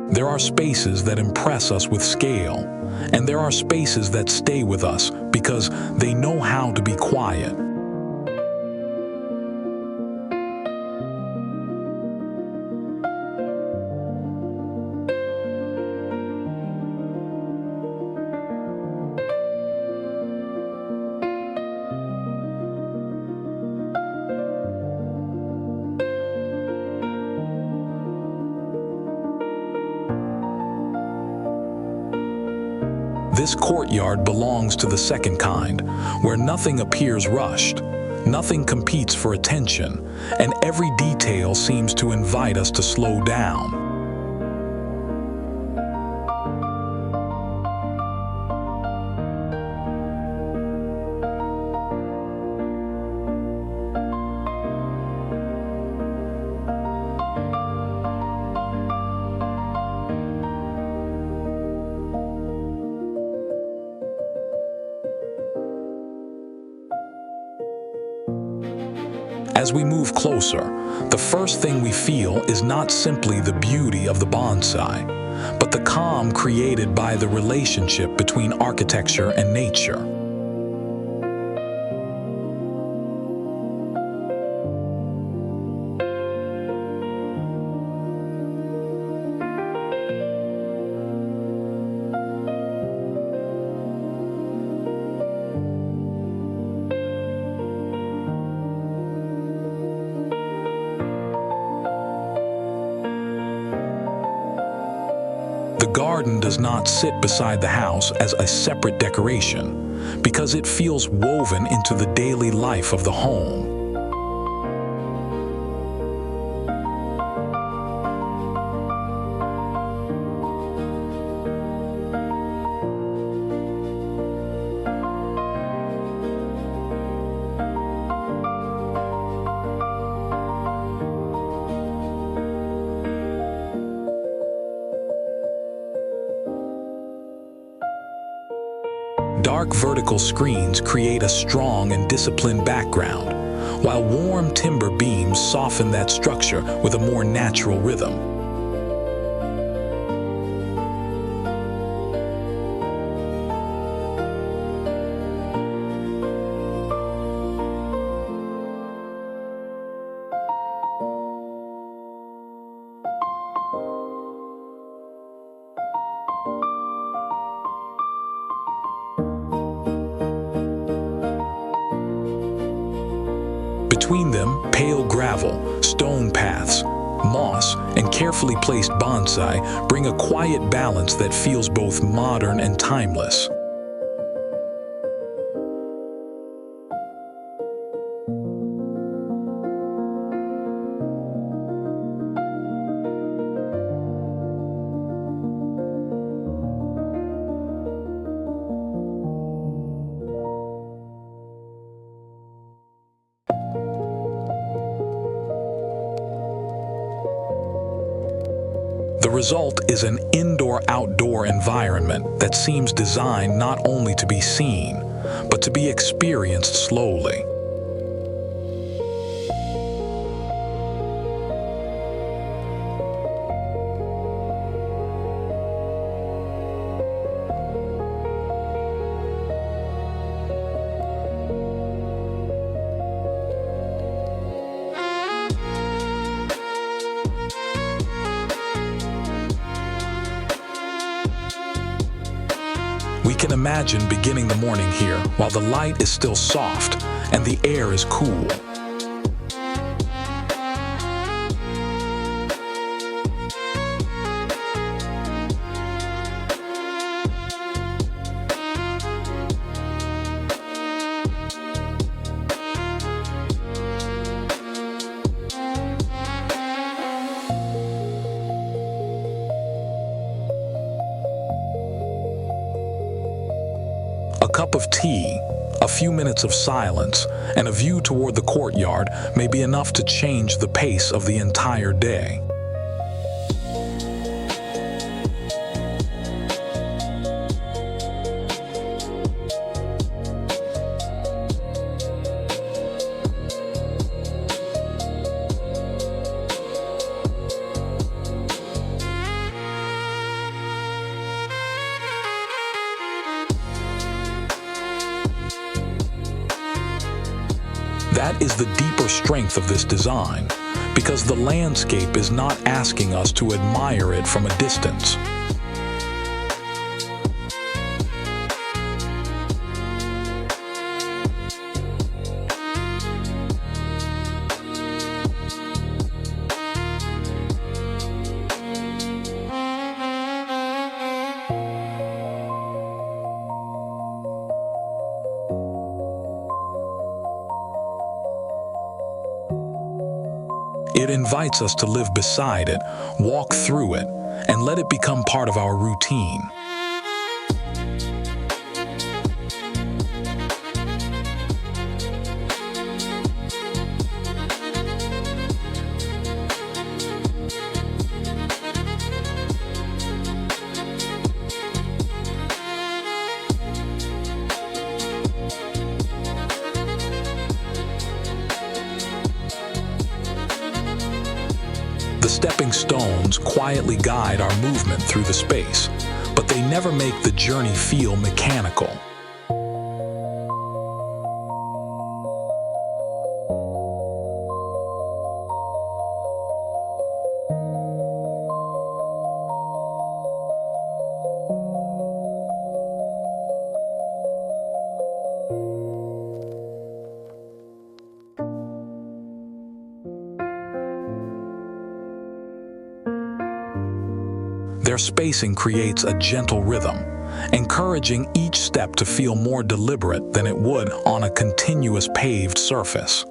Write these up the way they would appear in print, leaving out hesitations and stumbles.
There are spaces that impress us with scale, and there are spaces that stay with us because they know how to be quiet. This courtyard belongs to the second kind, where nothing appears rushed, nothing competes for attention, and every detail seems to invite us to slow down. As we move closer, the first thing we feel is not simply the beauty of the bonsai, but the calm created by the relationship between architecture and nature. The garden does not sit beside the house as a separate decoration, because it feels woven into the daily life of the home. Dark vertical screens create a strong and disciplined background, while warm timber beams soften that structure with a more natural rhythm. Between them, pale gravel, stone paths, moss, and carefully placed bonsai bring a quiet balance that feels both modern and timeless. The result is an indoor-outdoor environment that seems designed not only to be seen, but to be experienced slowly. We can imagine beginning the morning here while the light is still soft and the air is cool. A cup of tea, a few minutes of silence, and a view toward the courtyard may be enough to change the pace of the entire day. that is the deeper strength of this design, because the landscape is not asking us to admire it from a distance. It invites us to live beside it, walk through it, and let it become part of our routine. The stepping stones quietly guide our movement through the space, but they never make the journey feel mechanical. Their spacing creates a gentle rhythm, encouraging each step to feel more deliberate than it would on a continuous paved surface.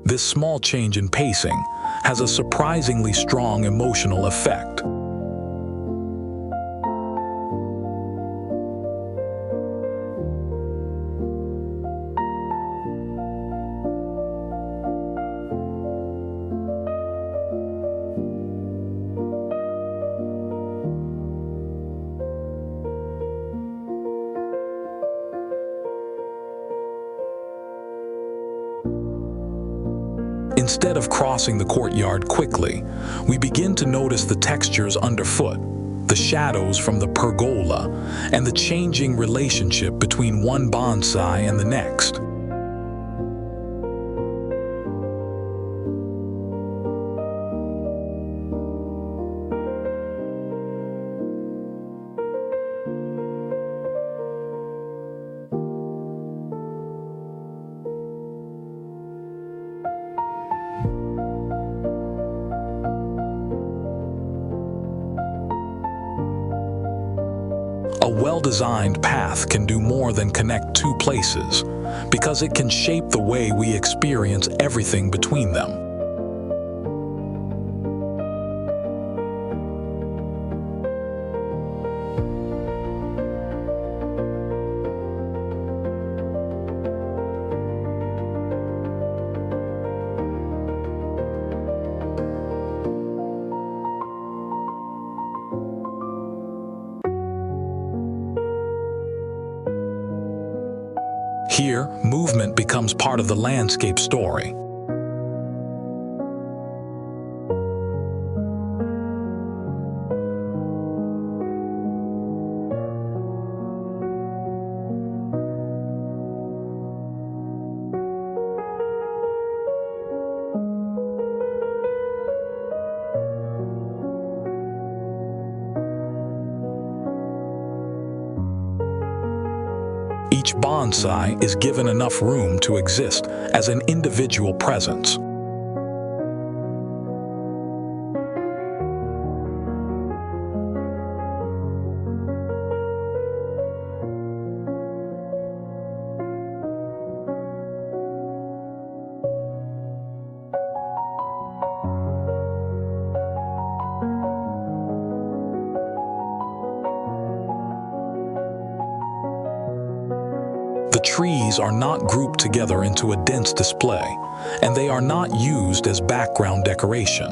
This small change in pacing has a surprisingly strong emotional effect. Instead of crossing the courtyard quickly, we begin to notice the textures underfoot, the shadows from the pergola, and the changing relationship between one bonsai and the next. A well-designed path can do more than connect two places, because it can shape the way we experience everything between them. Here, movement becomes part of the landscape story. Each bonsai is given enough room to exist as an individual presence. The trees are not grouped together into a dense display, and they are not used as background decoration.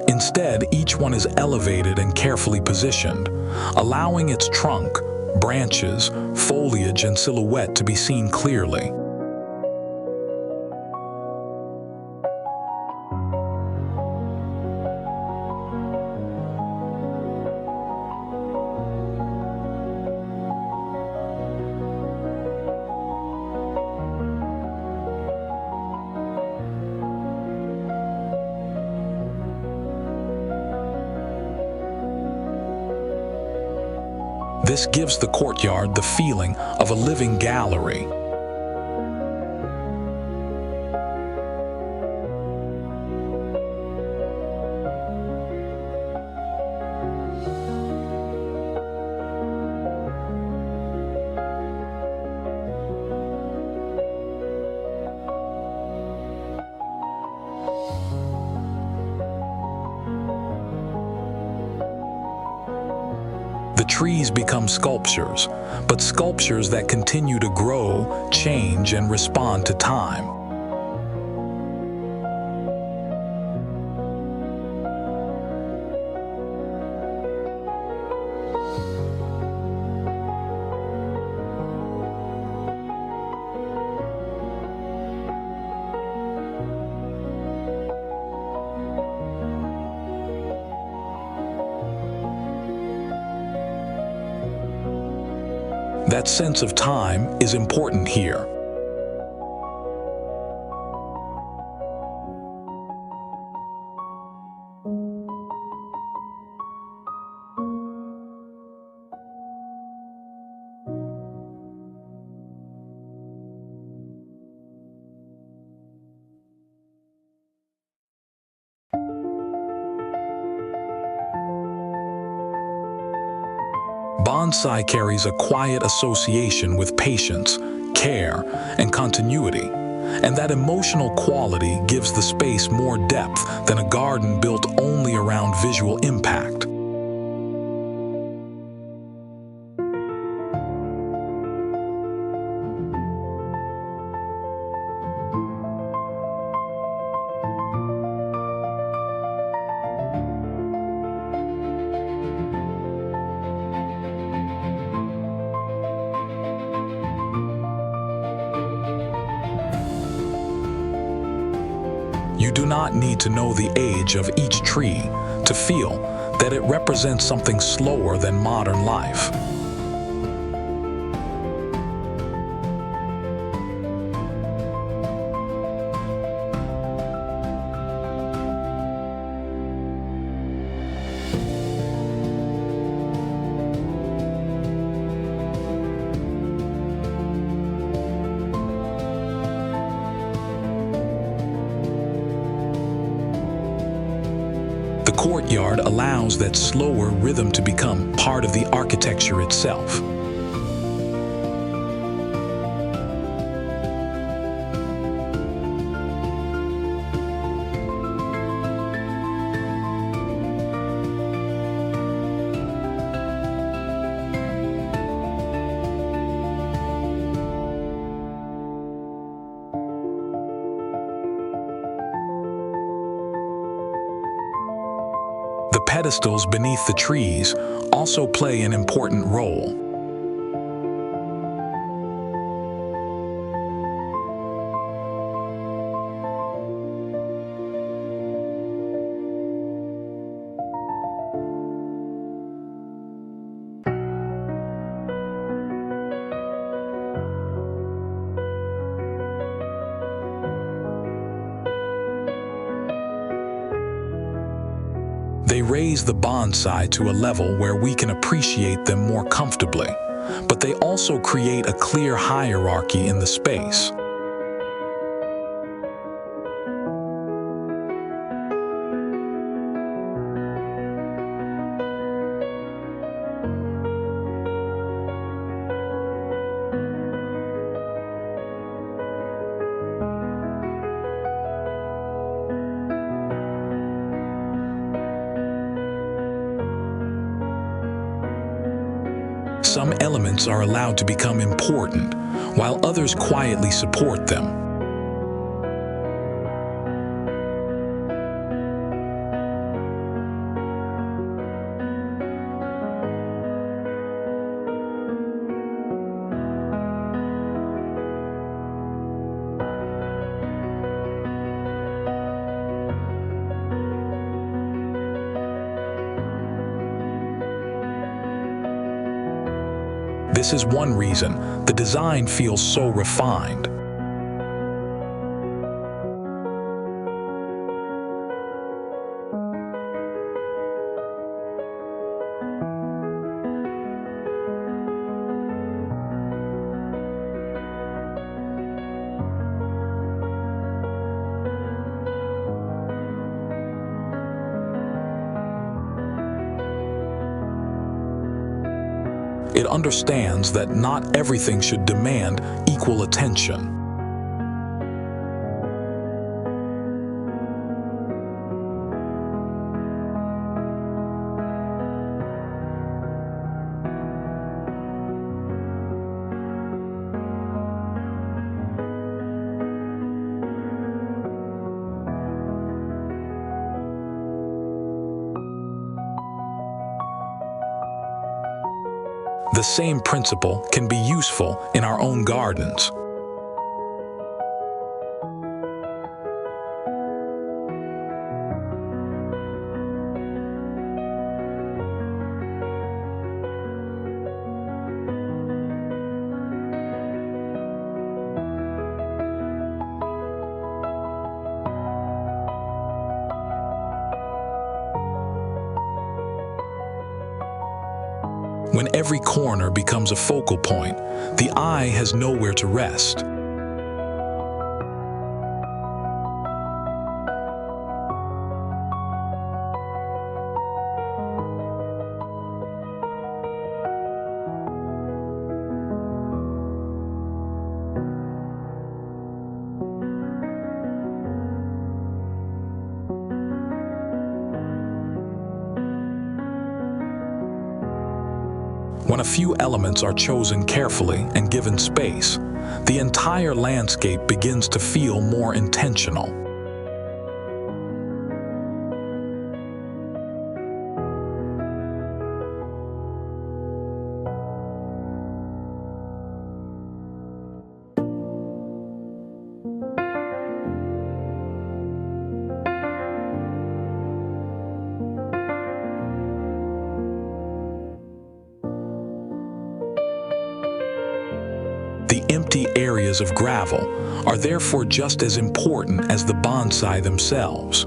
Instead, each one is elevated and carefully positioned, allowing its trunk, branches, foliage, and silhouette to be seen clearly. This gives the courtyard the feeling of a living gallery. The trees become sculptures, but sculptures that continue to grow, change, and respond to time. That sense of time is important here. Bonsai carries a quiet association with patience, care, and continuity, and that emotional quality gives the space more depth than a garden built only around visual impact. You do not need to know the age of each tree to feel that it represents something slower than modern life. The courtyard allows that slower rhythm to become part of the architecture itself. The pedestals beneath the trees also play an important role. They raise the bonsai to a level where we can appreciate them more comfortably, but they also create a clear hierarchy in the space. Some elements are allowed to become important, while others quietly support them. This is one reason the design feels so refined. It understands that not everything should demand equal attention. The same principle can be useful in our own gardens. When every corner becomes a focal point, the eye has nowhere to rest. When a few elements are chosen carefully and given space, the entire landscape begins to feel more intentional. The empty areas of gravel are therefore just as important as the bonsai themselves.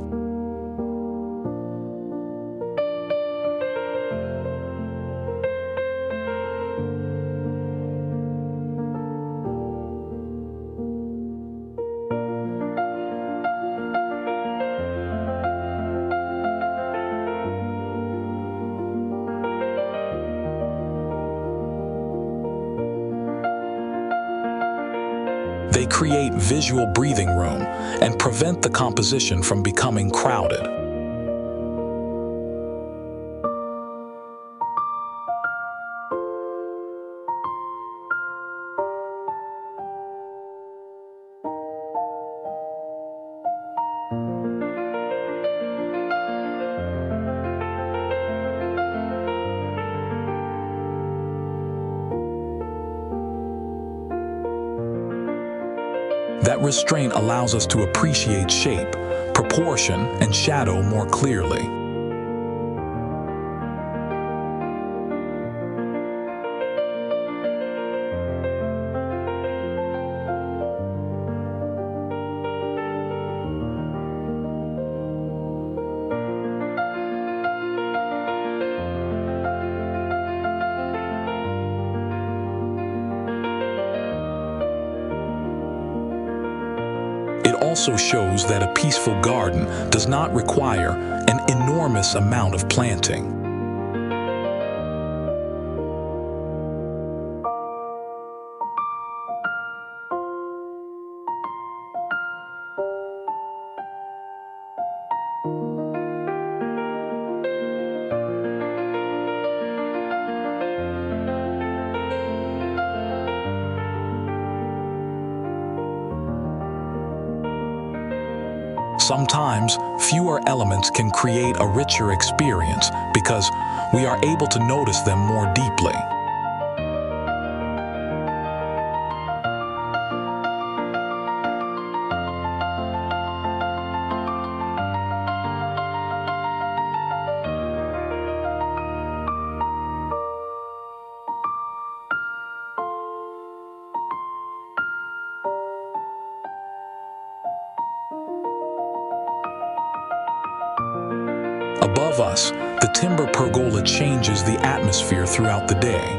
They create visual breathing room and prevent the composition from becoming crowded. That restraint allows us to appreciate shape, proportion, and shadow more clearly. It also shows that a peaceful garden does not require an enormous amount of planting. Sometimes, fewer elements can create a richer experience because we are able to notice them more deeply. Above us, the timber pergola changes the atmosphere throughout the day.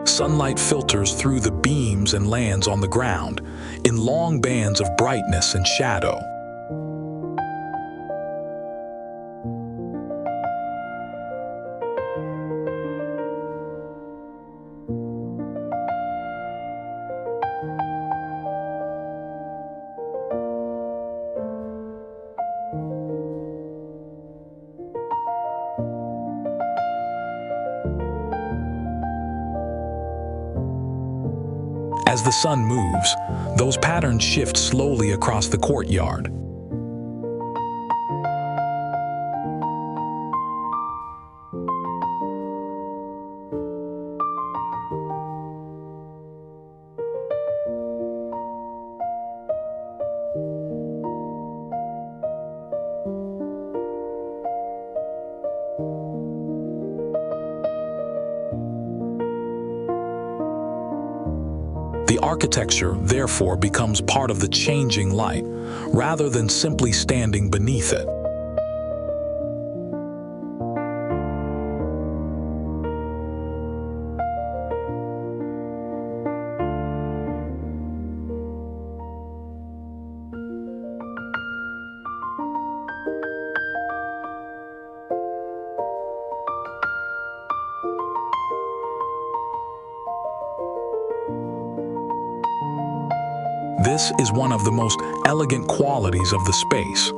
Sunlight filters through the beams and lands on the ground in long bands of brightness and shadow. As the sun moves, those patterns shift slowly across the courtyard. The architecture, therefore, becomes part of the changing light, rather than simply standing beneath it. This is one of the most elegant qualities of the space.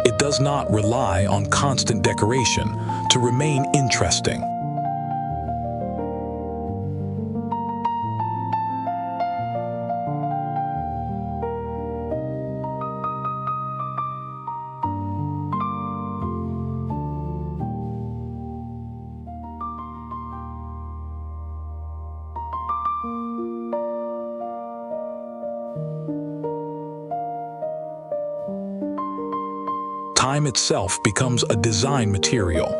It does not rely on constant decoration to remain interesting. Time itself becomes a design material.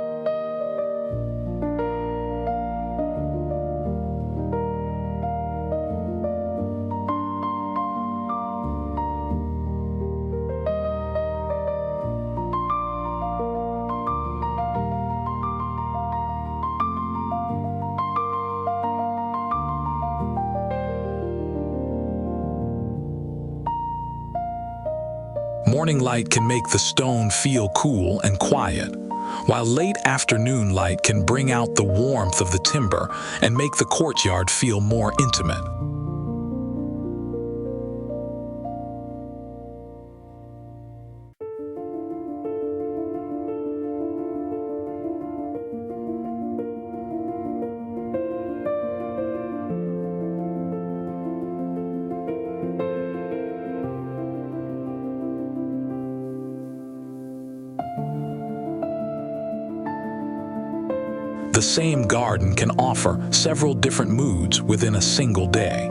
Morning light can make the stone feel cool and quiet, while late afternoon light can bring out the warmth of the timber and make the courtyard feel more intimate. The same garden can offer several different moods within a single day.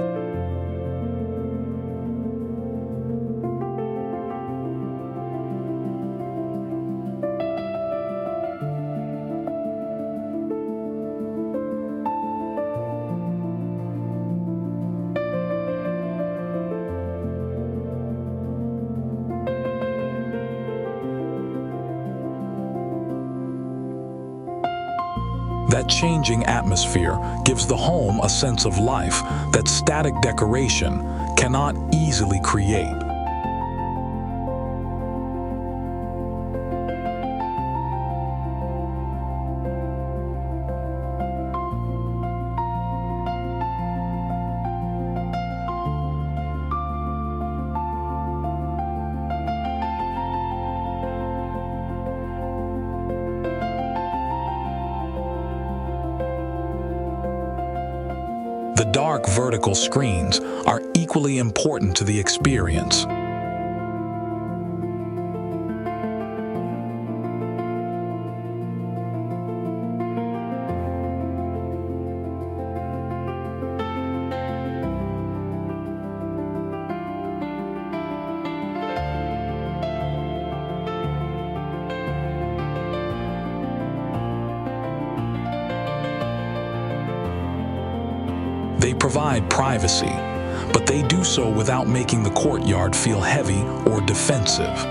That changing atmosphere gives the home a sense of life that static decoration cannot easily create. The dark vertical screens are equally important to the experience. They provide privacy, but they do so without making the courtyard feel heavy or defensive.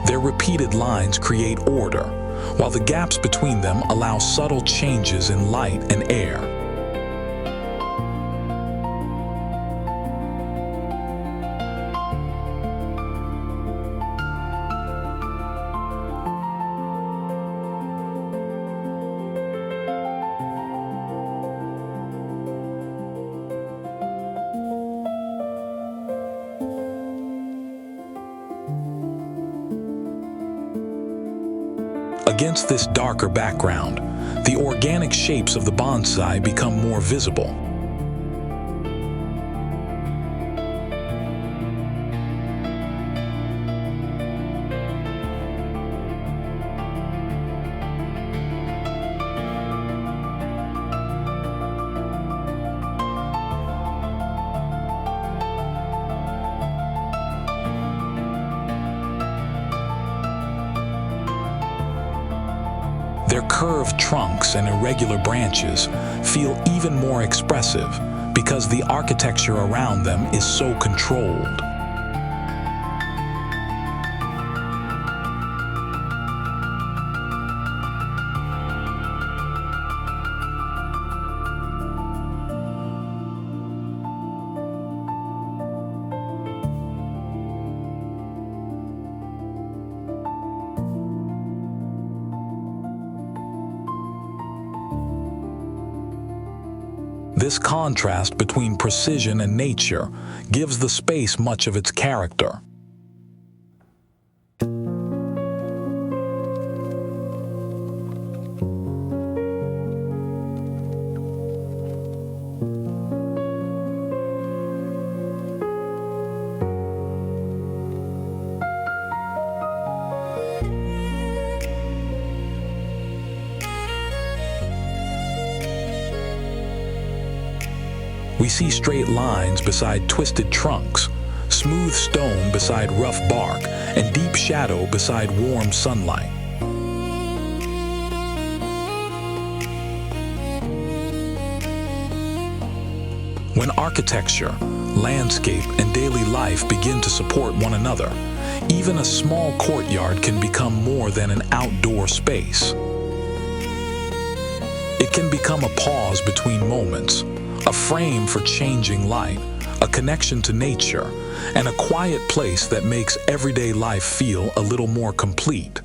Their repeated lines create order, while the gaps between them allow subtle changes in light and air. Against this darker background, the organic shapes of the bonsai become more visible. Their curved trunks and irregular branches feel even more expressive because the architecture around them is so controlled. This contrast between precision and nature gives the space much of its character. We see straight lines beside twisted trunks, smooth stone beside rough bark, and deep shadow beside warm sunlight. When architecture, landscape, and daily life begin to support one another, even a small courtyard can become more than an outdoor space. It can become a pause between moments, a frame for changing light, a connection to nature, and a quiet place that makes everyday life feel a little more complete.